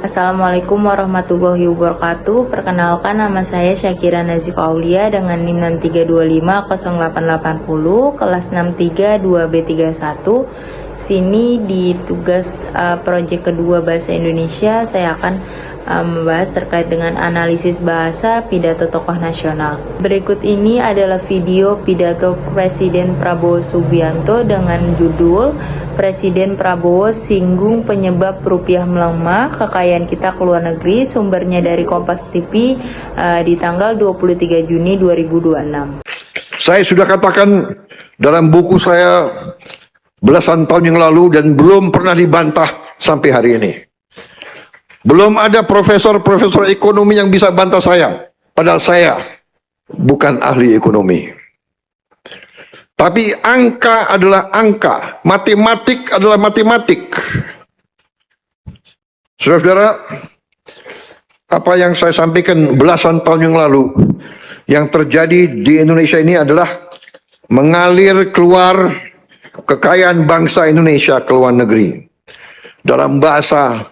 Assalamualaikum warahmatullahi wabarakatuh. Perkenalkan, nama saya Syakira Nazif Aulia dengan NIM 63250880 kelas 63 2B31. Sini di tugas proyek kedua bahasa Indonesia saya akan membahas terkait dengan analisis bahasa pidato tokoh nasional. Berikut ini adalah video pidato Presiden Prabowo Subianto dengan judul Presiden Prabowo singgung penyebab rupiah melemah, kekayaan kita ke luar negeri. Sumbernya dari Kompas TV di tanggal 23 Juni 2026. Saya sudah katakan dalam buku saya belasan tahun yang lalu dan belum pernah dibantah sampai hari ini. Belum ada profesor-profesor ekonomi yang bisa bantah saya, padahal saya bukan ahli ekonomi. Tapi angka adalah angka, matematik adalah matematik. Saudara-saudara, apa yang saya sampaikan belasan tahun yang lalu, yang terjadi di Indonesia ini adalah mengalir keluar kekayaan bangsa Indonesia ke luar negeri. Dalam bahasa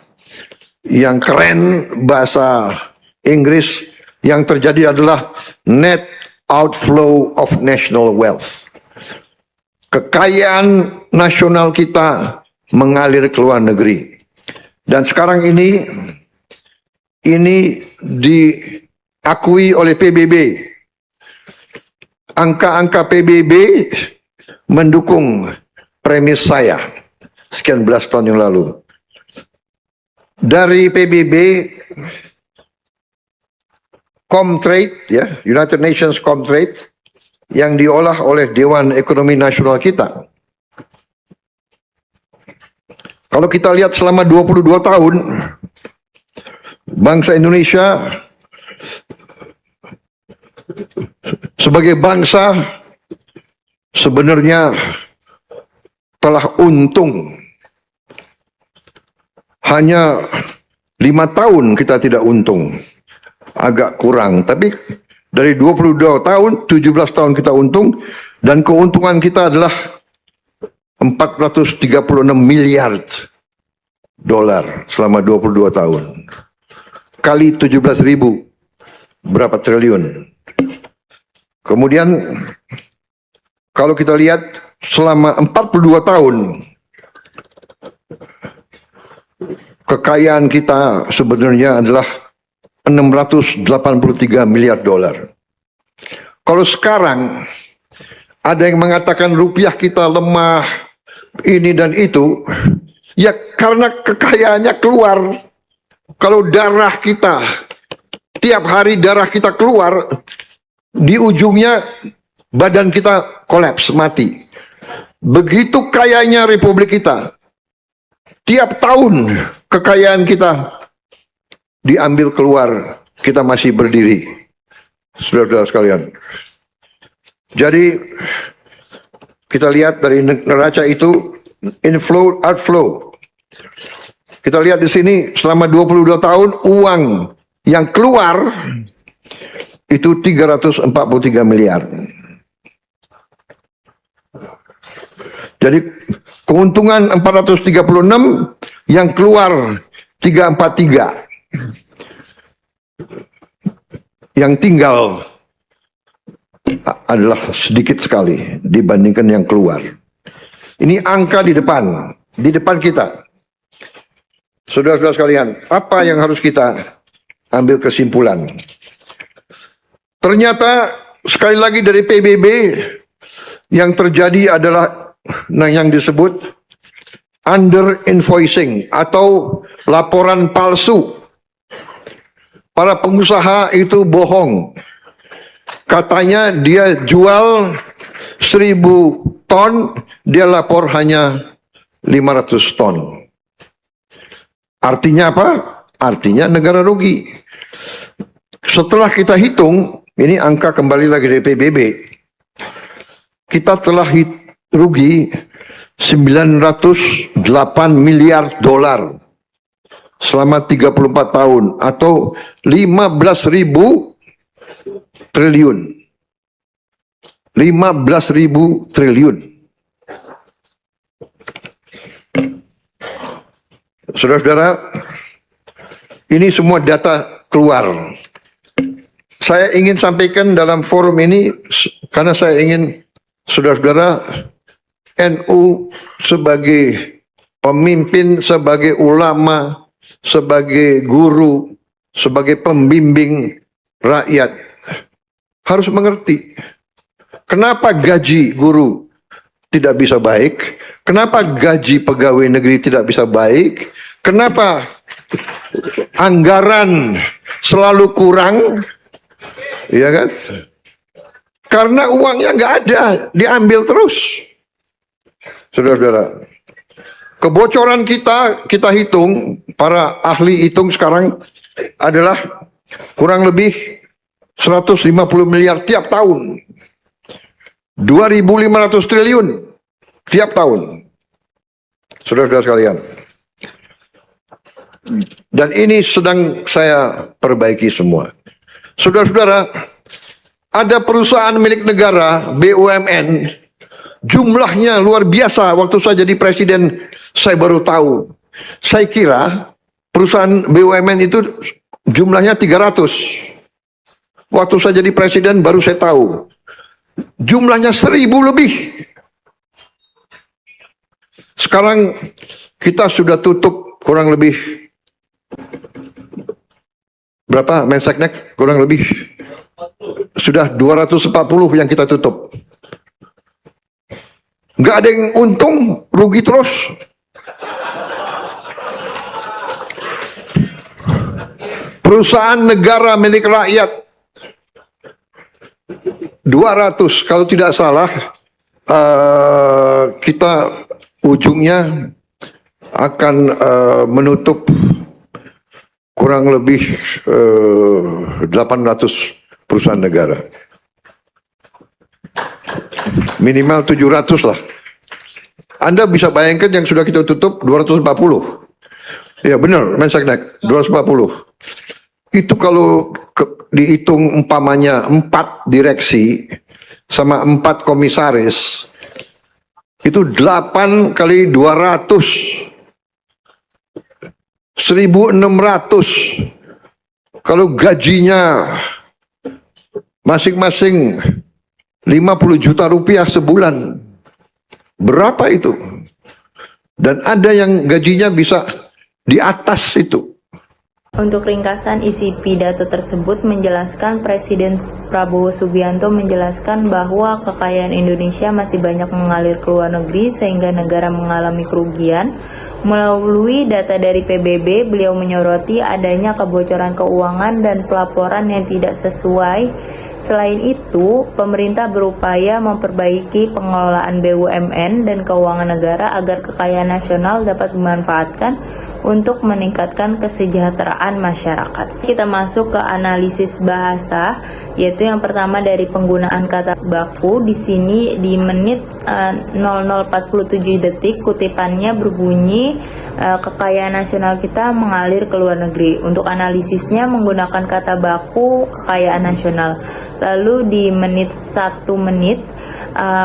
yang keren, bahasa Inggris, yang terjadi adalah net outflow of national wealth. Kekayaan nasional kita mengalir ke luar negeri. Dan sekarang ini diakui oleh PBB. Angka-angka PBB mendukung premis saya sekian belas tahun yang lalu. Dari PBB, Comtrade, ya, United Nations Comtrade, yang diolah oleh Dewan Ekonomi Nasional kita. Kalau kita lihat selama 22 tahun, bangsa Indonesia sebagai bangsa sebenarnya telah untung. Hanya 5 tahun kita tidak untung, agak kurang. Tapi dari 22 tahun, 17 tahun kita untung, dan keuntungan kita adalah 436 miliar dolar selama 22 tahun. Kali 17.000, berapa triliun. Kemudian kalau kita lihat selama 42 tahun, kekayaan kita sebenarnya adalah 683 miliar dolar. Kalau sekarang ada yang mengatakan rupiah kita lemah, ini dan itu, ya karena kekayaannya keluar. Kalau darah kita, tiap hari darah kita keluar, di ujungnya badan kita kolaps, mati. Begitu kayanya republik kita. Tiap tahun kekayaan kita diambil keluar, kita masih berdiri. Saudara-saudara sekalian. Jadi kita lihat dari neraca itu inflow outflow. Kita lihat di sini selama 22 tahun uang yang keluar itu 343 miliar. Jadi keuntungan 436, yang keluar 343. Yang tinggal adalah sedikit sekali dibandingkan yang keluar. Ini angka di depan kita. Saudara-saudara sekalian, apa yang harus kita ambil kesimpulan? Ternyata sekali lagi dari PBB yang terjadi adalah yang disebut under invoicing atau laporan palsu. Para pengusaha itu bohong. Katanya dia jual 1000 ton, dia lapor hanya 500 ton. Artinya apa? Artinya negara rugi. Setelah kita hitung, ini angka kembali lagi dari PBB, kita telah rugi 908 miliar dolar selama 34 tahun atau 15.000 triliun. 15.000 triliun. Saudara-saudara, Ini semua data keluar. Saya ingin sampaikan dalam forum ini karena saya ingin saudara-saudara NU sebagai pemimpin, sebagai ulama, sebagai guru, sebagai pembimbing rakyat harus mengerti kenapa gaji guru tidak bisa baik, kenapa gaji pegawai negeri tidak bisa baik, kenapa anggaran selalu kurang, ya kan? Karena uangnya nggak ada, diambil terus. Saudara-saudara, kebocoran kita hitung, para ahli hitung sekarang adalah kurang lebih 150 miliar tiap tahun. 2.500 triliun tiap tahun. Saudara-saudara sekalian. Dan ini sedang saya perbaiki semua. Saudara-saudara, ada perusahaan milik negara, BUMN, jumlahnya luar biasa. Waktu saya jadi presiden, saya baru tahu. Saya kira perusahaan BUMN itu jumlahnya 300. Waktu saya jadi presiden, baru saya tahu. Jumlahnya 1.000 lebih. Sekarang kita sudah tutup kurang lebih berapa Menseknek, kurang lebih sudah 240 yang kita tutup. Nggak ada yang untung, rugi terus. Perusahaan negara milik rakyat 200, kalau tidak salah kita ujungnya akan menutup kurang lebih 800 perusahaan negara. Minimal 700 lah. Anda bisa bayangkan yang sudah kita tutup 240. Ya benar, Menseknek 240. Itu kalau dihitung umpamanya 4 direksi sama 4 komisaris, itu 8 kali 200. 1.600. Kalau gajinya masing-masing 50 juta rupiah sebulan, berapa itu? Dan ada yang gajinya bisa di atas itu. Untuk ringkasan isi pidato tersebut menjelaskan Presiden Prabowo Subianto menjelaskan bahwa kekayaan Indonesia masih banyak mengalir ke luar negeri sehingga negara mengalami kerugian. Melalui data dari PBB, beliau menyoroti adanya kebocoran keuangan dan pelaporan yang tidak sesuai. Selain itu, pemerintah berupaya memperbaiki pengelolaan BUMN dan keuangan negara agar kekayaan nasional dapat dimanfaatkan untuk meningkatkan kesejahteraan masyarakat. Kita masuk ke analisis bahasa, yaitu yang pertama dari penggunaan kata baku. Di sini di menit 00:47 detik kutipannya berbunyi kekayaan nasional kita mengalir ke luar negeri. Untuk analisisnya menggunakan kata baku kekayaan nasional. Lalu di menit 1 menit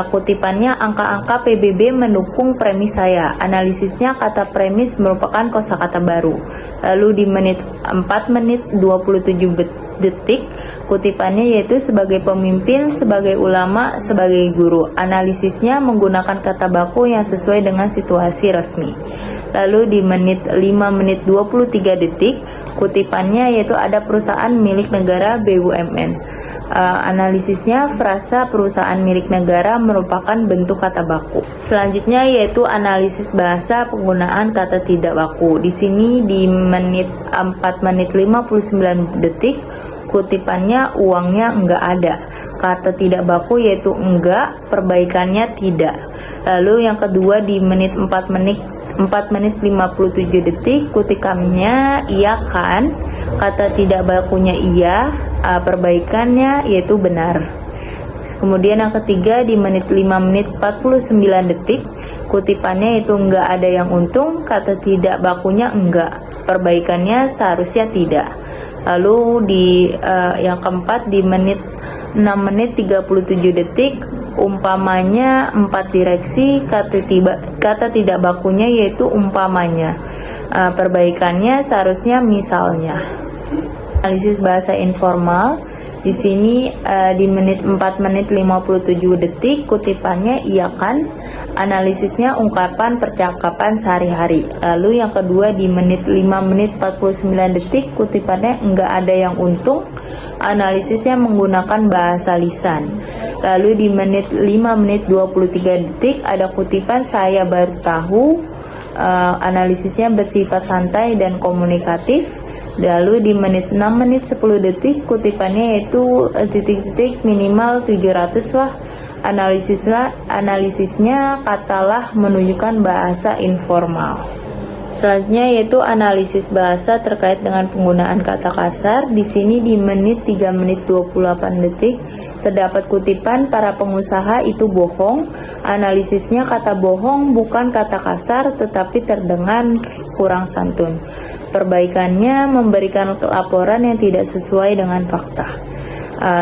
kutipannya angka-angka PBB mendukung premis saya. Analisisnya kata premis merupakan kosakata baru. Lalu di menit 4 menit 27 detik kutipannya yaitu sebagai pemimpin, sebagai ulama, sebagai guru. Analisisnya menggunakan kata baku yang sesuai dengan situasi resmi. Lalu di menit 5 menit 23 detik kutipannya yaitu ada perusahaan milik negara BUMN. Analisisnya frasa perusahaan milik negara merupakan bentuk kata baku. Selanjutnya yaitu analisis bahasa penggunaan kata tidak baku. Di sini di menit 4 menit 59 detik kutipannya uangnya enggak ada. Kata tidak baku yaitu enggak, perbaikannya tidak. Lalu yang kedua di menit 4 menit 57 detik kutipannya iya kan, kata tidak bakunya iya, perbaikannya yaitu benar. Kemudian yang ketiga di menit 5 menit 49 detik kutipannya itu enggak ada yang untung, kata tidak bakunya enggak, perbaikannya seharusnya tidak. Lalu di yang keempat di menit 6 menit 37 detik umpamanya 4 direksi, kata tidak bakunya yaitu umpamanya. Perbaikannya seharusnya misalnya analisis bahasa informal. Di sini di 4 menit 57 detik kutipannya iya kan. Analisisnya ungkapan percakapan sehari-hari. Lalu yang kedua di 5 menit 49 detik kutipannya enggak ada yang untung. Analisisnya menggunakan bahasa lisan. Lalu di 5 menit 23 detik ada kutipan saya baru tahu. Analisisnya bersifat santai dan komunikatif. Lalu di 6 menit 10 detik kutipannya yaitu titik-titik minimal 700 lah. Analisisnya katalah menunjukkan bahasa informal. Selanjutnya yaitu analisis bahasa terkait dengan penggunaan kata kasar. Di sini di 3 menit 28 detik terdapat kutipan para pengusaha itu bohong. Analisisnya kata bohong bukan kata kasar tetapi terdengar kurang santun. Perbaikannya memberikan laporan yang tidak sesuai dengan fakta.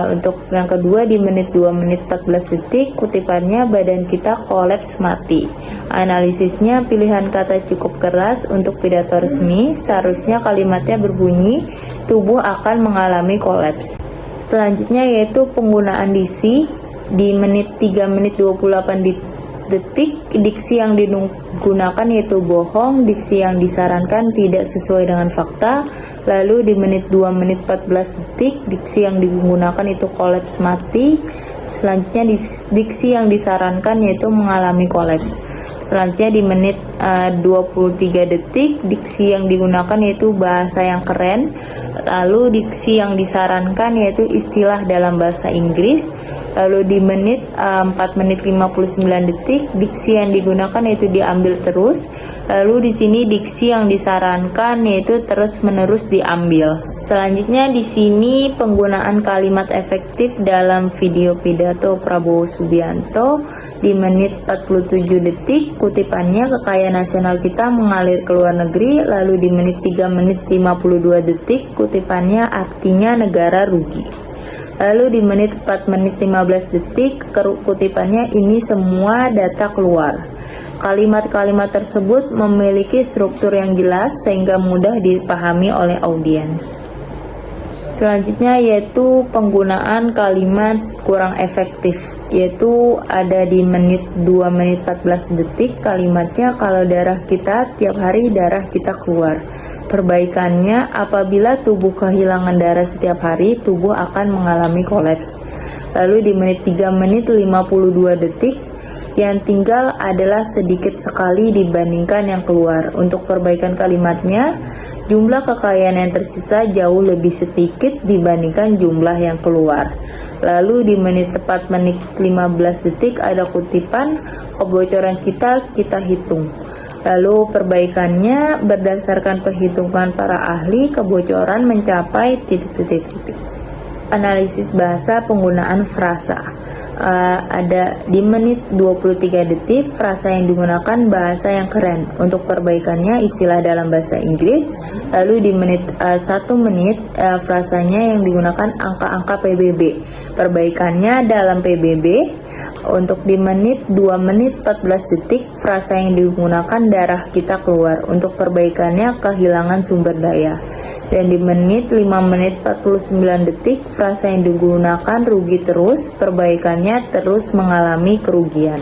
Untuk yang kedua di 2 menit 14 detik kutipannya badan kita kolaps mati. Analisisnya pilihan kata cukup keras untuk pidato resmi. Seharusnya kalimatnya berbunyi tubuh akan mengalami kolaps. Selanjutnya yaitu penggunaan diksi. Di 3 menit 28 detik diksi yang digunakan yaitu bohong, diksi yang disarankan tidak sesuai dengan fakta. Lalu di 2 menit 14 detik diksi yang digunakan itu kolaps mati. Selanjutnya diksi yang disarankan yaitu mengalami kolaps. Selanjutnya di 23 detik diksi yang digunakan yaitu bahasa yang keren. Lalu diksi yang disarankan yaitu istilah dalam bahasa Inggris. Lalu di 4 menit 59 detik diksi yang digunakan yaitu diambil terus. Lalu di sini diksi yang disarankan yaitu terus-menerus diambil. Selanjutnya di sini penggunaan kalimat efektif dalam video pidato Prabowo Subianto. Di 47 detik kutipannya kekayaan nasional kita mengalir ke luar negeri. Lalu di 3 menit 52 detik kutipannya artinya negara rugi. Lalu di 4 menit 15 detik kutipannya ini semua data keluar. Kalimat-kalimat tersebut memiliki struktur yang jelas sehingga mudah dipahami oleh audiens. Selanjutnya yaitu penggunaan kalimat kurang efektif, yaitu ada di 2 menit 14 detik kalimatnya kalau darah kita tiap hari darah kita keluar. Perbaikannya apabila tubuh kehilangan darah setiap hari tubuh akan mengalami kolaps. Lalu di 3 menit 52 detik yang tinggal adalah sedikit sekali dibandingkan yang keluar. Untuk perbaikan kalimatnya, jumlah kekayaan yang tersisa jauh lebih sedikit dibandingkan jumlah yang keluar. Lalu di 4 menit 15 detik ada kutipan kebocoran kita hitung. Lalu perbaikannya berdasarkan perhitungan para ahli kebocoran mencapai titik-titik. Analisis bahasa penggunaan frasa. Ada di 23 detik frasa yang digunakan bahasa yang keren. Untuk perbaikannya istilah dalam bahasa Inggris. Lalu di 1 menit frasanya yang digunakan angka-angka PBB. Perbaikannya dalam PBB. Untuk di 2 menit 14 detik frasa yang digunakan darah kita keluar. Untuk perbaikannya kehilangan sumber daya. Dan di 5 menit 49 detik frasa yang digunakan rugi terus, perbaikannya terus mengalami kerugian.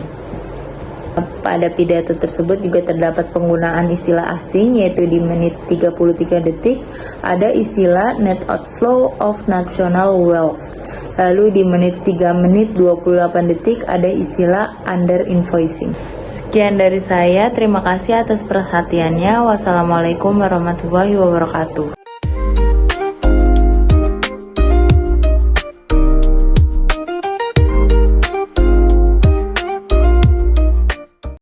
Pada pidato tersebut juga terdapat penggunaan istilah asing, yaitu di 33 detik ada istilah net outflow of national wealth. Lalu di 3 menit 28 detik ada istilah under invoicing. Sekian dari saya, terima kasih atas perhatiannya. Wassalamualaikum warahmatullahi wabarakatuh.